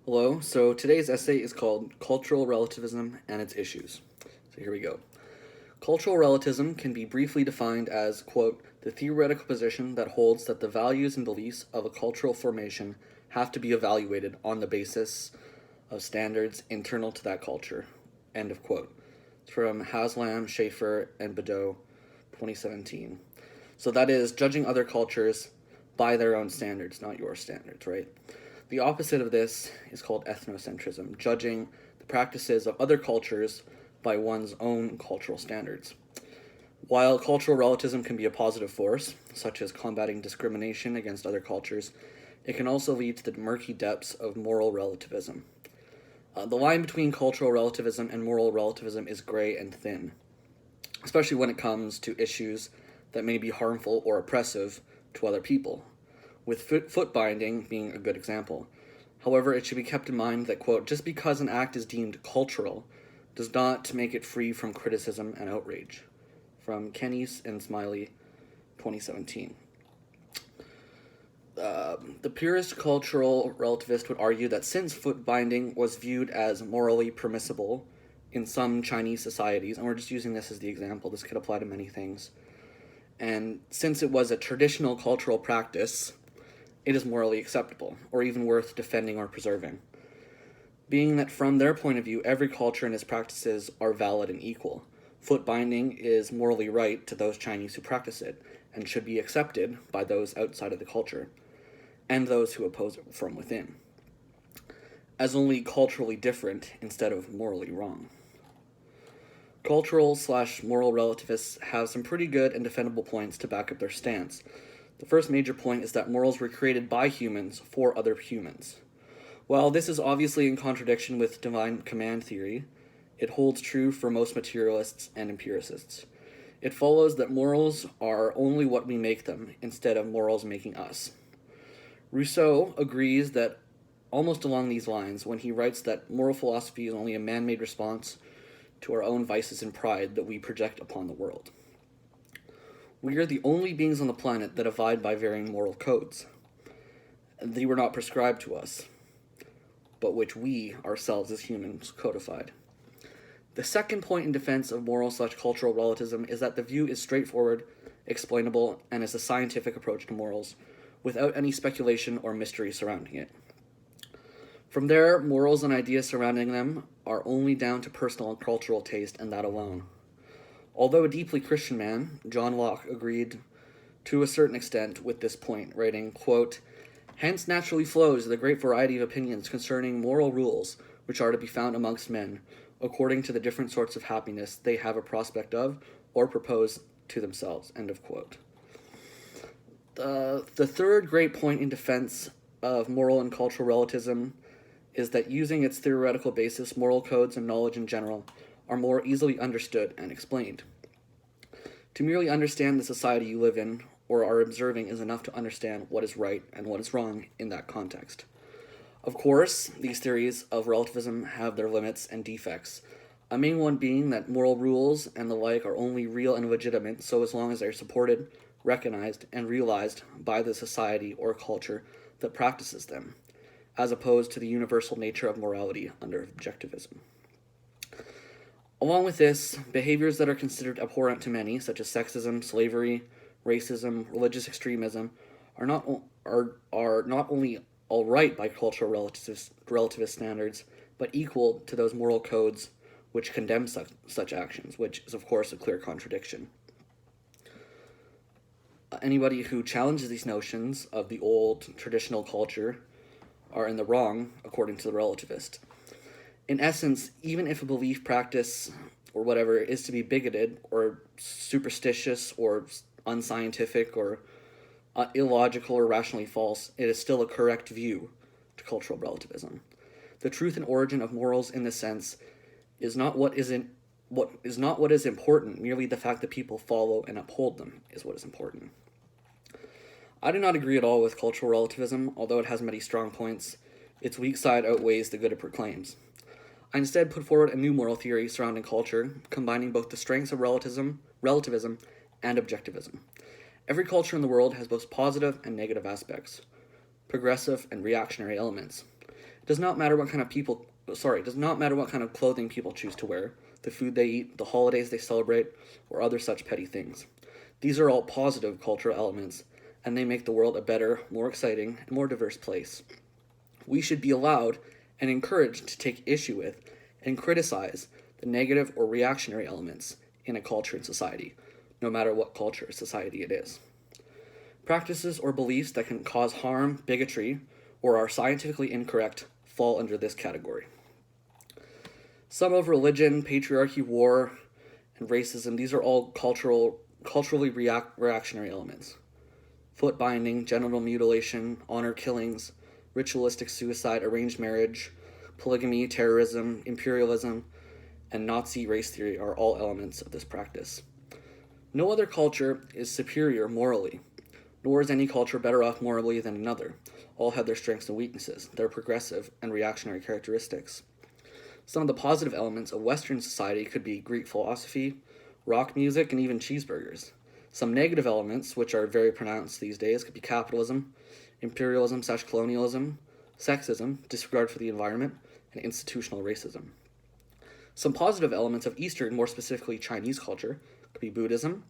Hello, so today's essay is called Cultural Relativism and Its Issues. So here we go. Cultural relativism can be briefly defined as, quote, the theoretical position that holds that the values and beliefs of a cultural formation have to be evaluated on the basis of standards internal to that culture, end of quote. It's from Haslam, Schafer, and Beaudet, 2017. So that is judging other cultures by their own standards, not your standards, right? The opposite of this is called ethnocentrism, judging the practices of other cultures by one's own cultural standards. While cultural relativism can be a positive force, such as combating discrimination against other cultures, it can also lead to the murky depths of moral relativism. The line between cultural relativism and moral relativism is gray and thin, especially when it comes to issues that may be harmful or oppressive to other people, with foot binding being a good example. However, it should be kept in mind that, quote, just because an act is deemed cultural does not make it free from criticism and outrage. From Kenny's and Smillie, 2017. The purist cultural relativist would argue that since foot binding was viewed as morally permissible in some Chinese societies, and we're just using this as the example, this could apply to many things, and since it was a traditional cultural practice, it is morally acceptable, or even worth defending or preserving. Being that from their point of view, every culture and its practices are valid and equal. Foot binding is morally right to those Chinese who practice it, and should be accepted by those outside of the culture, and those who oppose it from within, as only culturally different instead of morally wrong. Cultural/moral relativists have some pretty good and defendable points to back up their stance. The first major point is that morals were created by humans for other humans. While this is obviously in contradiction with divine command theory, it holds true for most materialists and empiricists. It follows that morals are only what we make them, instead of morals making us. Rousseau agrees that almost along these lines when he writes that moral philosophy is only a man-made response to our own vices and pride that we project upon the world. We are the only beings on the planet that abide by varying moral codes. They were not prescribed to us, but which we, ourselves as humans, codified. The second point in defense of moral/cultural relativism is that the view is straightforward, explainable, and is a scientific approach to morals, without any speculation or mystery surrounding it. From there, morals and ideas surrounding them are only down to personal and cultural taste, and that alone. Although a deeply Christian man, John Locke agreed to a certain extent with this point, writing, quote, hence naturally flows the great variety of opinions concerning moral rules which are to be found amongst men, according to the different sorts of happiness they have a prospect of or propose to themselves, end of quote. The third great point in defense of moral and cultural relativism is that using its theoretical basis, moral codes and knowledge in general are more easily understood and explained. To merely understand the society you live in or are observing is enough to understand what is right and what is wrong in that context. Of course, these theories of relativism have their limits and defects, a main one being that moral rules and the like are only real and legitimate so as long as they are supported, recognized, and realized by the society or culture that practices them, as opposed to the universal nature of morality under objectivism. Along with this, behaviors that are considered abhorrent to many, such as sexism, slavery, racism, religious extremism, are not only all right by cultural relativist standards, but equal to those moral codes which condemn such actions, which is, of course, a clear contradiction. Anybody who challenges these notions of the old traditional culture are in the wrong, according to the relativist. In essence, even if a belief, practice, or whatever is to be bigoted or superstitious or unscientific or illogical or rationally false, it is still a correct view to cultural relativism. The truth and origin of morals in this sense is not what is important, merely the fact that people follow and uphold them is what is important. I do not agree at all with cultural relativism, although it has many strong points. Its weak side outweighs the good it proclaims. I instead put forward a new moral theory surrounding culture, combining both the strengths of relativism and objectivism. Every culture in the world has both positive and negative aspects, progressive and reactionary elements. It does not matter what kind of clothing people choose to wear, the food they eat, the holidays they celebrate, or other such petty things. These are all positive cultural elements, and they make the world a better, more exciting, and more diverse place. We should be allowed and encouraged to take issue with and criticize the negative or reactionary elements in a culture and society, no matter what culture or society it is. Practices or beliefs that can cause harm, bigotry, or are scientifically incorrect fall under this category. Some of religion, patriarchy, war, and racism, these are all culturally reactionary elements. Foot binding, genital mutilation, honor killings, ritualistic suicide, arranged marriage, polygamy, terrorism, imperialism, and Nazi race theory are all elements of this practice. No other culture is superior morally, nor is any culture better off morally than another. All have their strengths and weaknesses, their progressive and reactionary characteristics. Some of the positive elements of Western society could be Greek philosophy, rock music, and even cheeseburgers. Some negative elements, which are very pronounced these days, could be capitalism, imperialism/colonialism, sexism, disregard for the environment, and institutional racism. Some positive elements of Eastern, more specifically Chinese culture, could be Buddhism,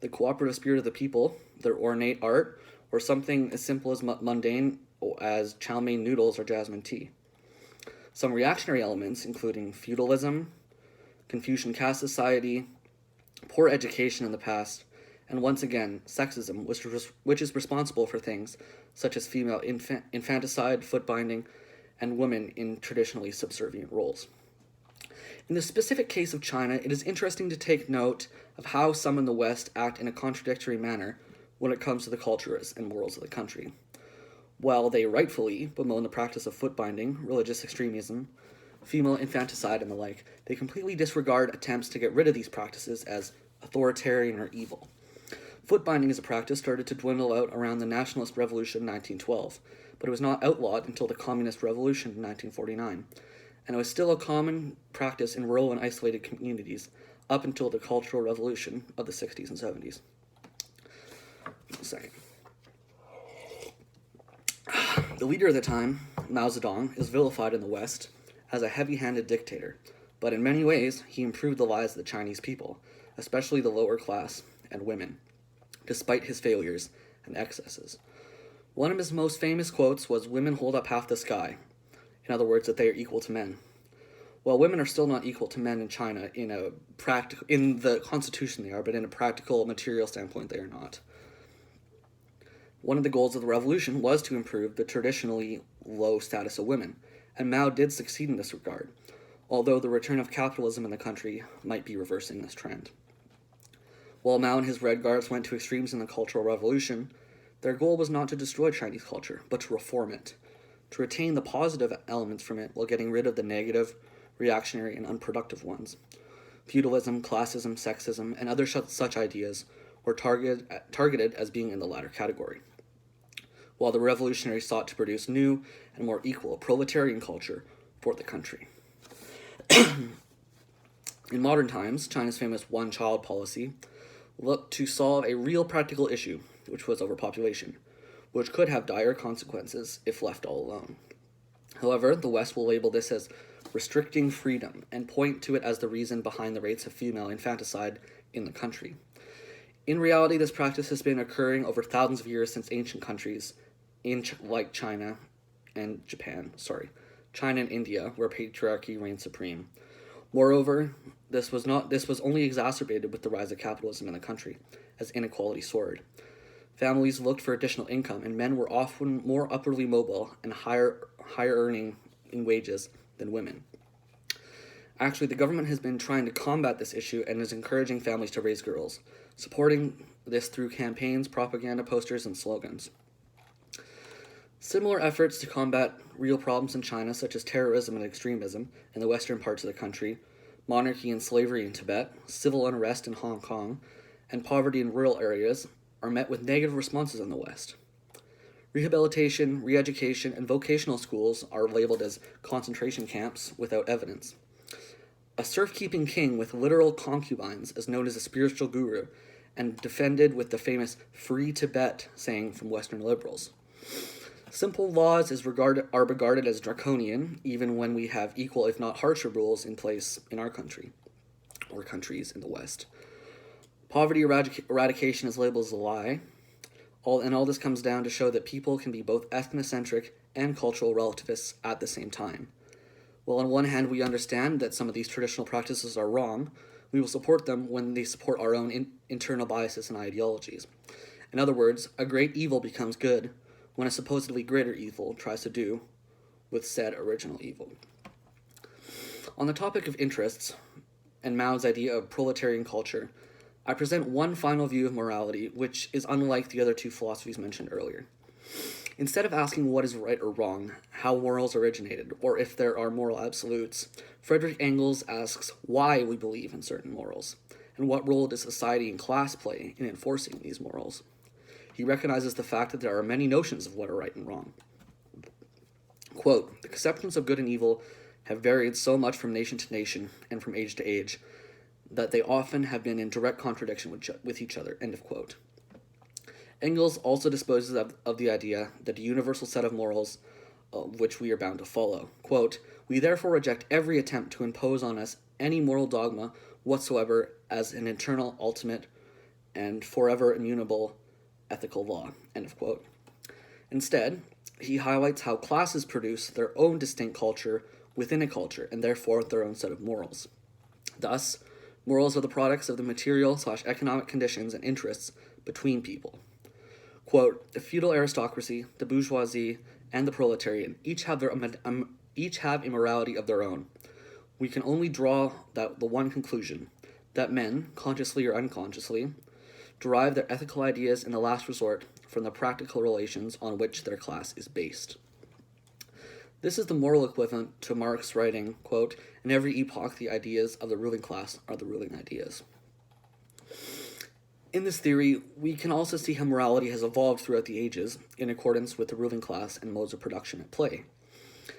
the cooperative spirit of the people, their ornate art, or something as simple as mundane as chow mein noodles or jasmine tea. Some reactionary elements, including feudalism, Confucian caste society, poor education in the past, and once again, sexism, which is responsible for things such as female infanticide, foot binding, and women in traditionally subservient roles. In the specific case of China, it is interesting to take note of how some in the West act in a contradictory manner when it comes to the cultures and morals of the country. While they rightfully bemoan the practice of foot binding, religious extremism, female infanticide, and the like, they completely disregard attempts to get rid of these practices as authoritarian or evil. Foot binding as a practice started to dwindle out around the Nationalist Revolution in 1912, but it was not outlawed until the Communist Revolution in 1949, and it was still a common practice in rural and isolated communities up until the Cultural Revolution of the 60s and 70s. A second. The leader of the time, Mao Zedong, is vilified in the West as a heavy-handed dictator, but in many ways he improved the lives of the Chinese people, especially the lower class and women, despite his failures and excesses. One of his most famous quotes was, "Women hold up half the sky," in other words, that they are equal to men. Well, women are still not equal to men in China in the constitution they are, but in a practical, material standpoint they are not. One of the goals of the revolution was to improve the traditionally low status of women, and Mao did succeed in this regard, although the return of capitalism in the country might be reversing this trend. While Mao and his Red Guards went to extremes in the Cultural Revolution, their goal was not to destroy Chinese culture, but to reform it, to retain the positive elements from it while getting rid of the negative, reactionary, and unproductive ones. Feudalism, classism, sexism, and other such ideas were targeted as being in the latter category, while the revolutionaries sought to produce new and more equal proletarian culture for the country. In modern times, China's famous one-child policy looked to solve a real practical issue, which was overpopulation, which could have dire consequences if left all alone. However, the West will label this as restricting freedom and point to it as the reason behind the rates of female infanticide in the country. In reality, this practice has been occurring over thousands of years since ancient countries like China and India, where patriarchy reigned supreme. Moreover, this was only exacerbated with the rise of capitalism in the country, as inequality soared. Families looked for additional income, and men were often more upwardly mobile and higher earning in wages than women. Actually, the government has been trying to combat this issue and is encouraging families to raise girls, supporting this through campaigns, propaganda posters, and slogans. Similar efforts to combat real problems in China, such as terrorism and extremism in the western parts of the country, monarchy and slavery in Tibet, civil unrest in Hong Kong, and poverty in rural areas, are met with negative responses in the West. Rehabilitation, re-education, and vocational schools are labeled as concentration camps without evidence. A serf-keeping king with literal concubines is known as a spiritual guru and defended with the famous "Free Tibet" saying from Western liberals. Simple laws are regarded as draconian, even when we have equal, if not harsher, rules in place in our country, or countries in the West. Poverty eradication is labeled as a lie, all this comes down to show that people can be both ethnocentric and cultural relativists at the same time. While on one hand we understand that some of these traditional practices are wrong, we will support them when they support our own internal biases and ideologies. In other words, a great evil becomes good when a supposedly greater evil tries to do with said original evil. On the topic of interests and Mao's idea of proletarian culture, I present one final view of morality which is unlike the other two philosophies mentioned earlier. Instead of asking what is right or wrong, how morals originated, or if there are moral absolutes, Friedrich Engels asks why we believe in certain morals, and what role does society and class play in enforcing these morals. He recognizes the fact that there are many notions of what are right and wrong. Quote, "The conceptions of good and evil have varied so much from nation to nation and from age to age that they often have been in direct contradiction with each other," end of quote. Engels also disposes of the idea that a universal set of morals which we are bound to follow. Quote, "We therefore reject every attempt to impose on us any moral dogma whatsoever as an eternal, ultimate, and forever immutable ethical law," end of quote. Instead, he highlights how classes produce their own distinct culture within a culture, and therefore their own set of morals. Thus, morals are the products of the material/economic conditions and interests between people. Quote, "The feudal aristocracy, the bourgeoisie, and the proletariat each have immorality of their own. We can only draw the one conclusion, that men, consciously or unconsciously, derive their ethical ideas in the last resort from the practical relations on which their class is based." This is the moral equivalent to Marx writing, quote, "In every epoch the ideas of the ruling class are the ruling ideas." In this theory, we can also see how morality has evolved throughout the ages in accordance with the ruling class and modes of production at play.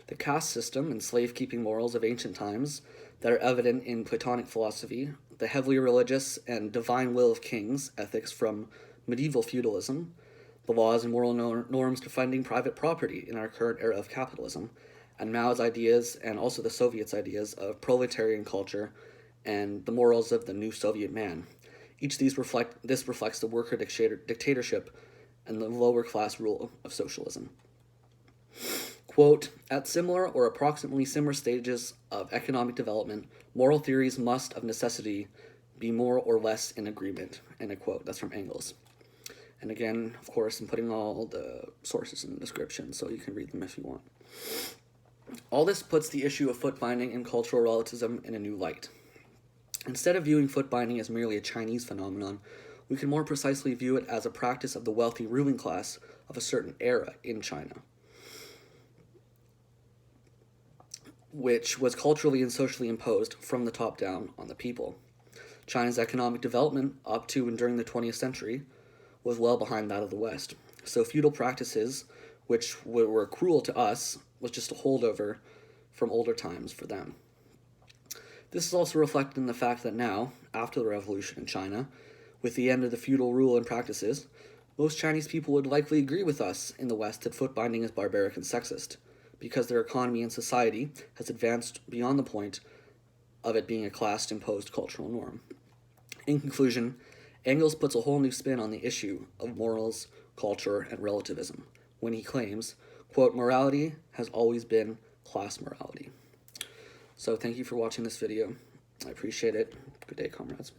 The caste system and slave-keeping morals of ancient times that are evident in Platonic philosophy, the heavily religious and divine will of kings ethics from medieval feudalism, the laws and moral norms defending private property in our current era of capitalism, and Mao's ideas and also the Soviets' ideas of proletarian culture and the morals of the new Soviet man. Each of these reflects the worker dictatorship and the lower class rule of socialism. Quote, "At similar or approximately similar stages of economic development, moral theories must of necessity be more or less in agreement," end of quote. That's from Engels. And again, of course, I'm putting all the sources in the description so you can read them if you want. All this puts the issue of foot binding and cultural relativism in a new light. Instead of viewing foot binding as merely a Chinese phenomenon, we can more precisely view it as a practice of the wealthy ruling class of a certain era in China, which was culturally and socially imposed from the top down on the people. China's economic development up to and during the 20th century was well behind that of the West. So feudal practices, which were cruel to us, was just a holdover from older times for them. This is also reflected in the fact that now, after the revolution in China, with the end of the feudal rule and practices, most Chinese people would likely agree with us in the West that foot binding is barbaric and sexist, because their economy and society has advanced beyond the point of it being a class-imposed cultural norm. In conclusion, Engels puts a whole new spin on the issue of morals, culture, and relativism when he claims, quote, "Morality has always been class morality." So thank you for watching this video. I appreciate it. Good day, comrades.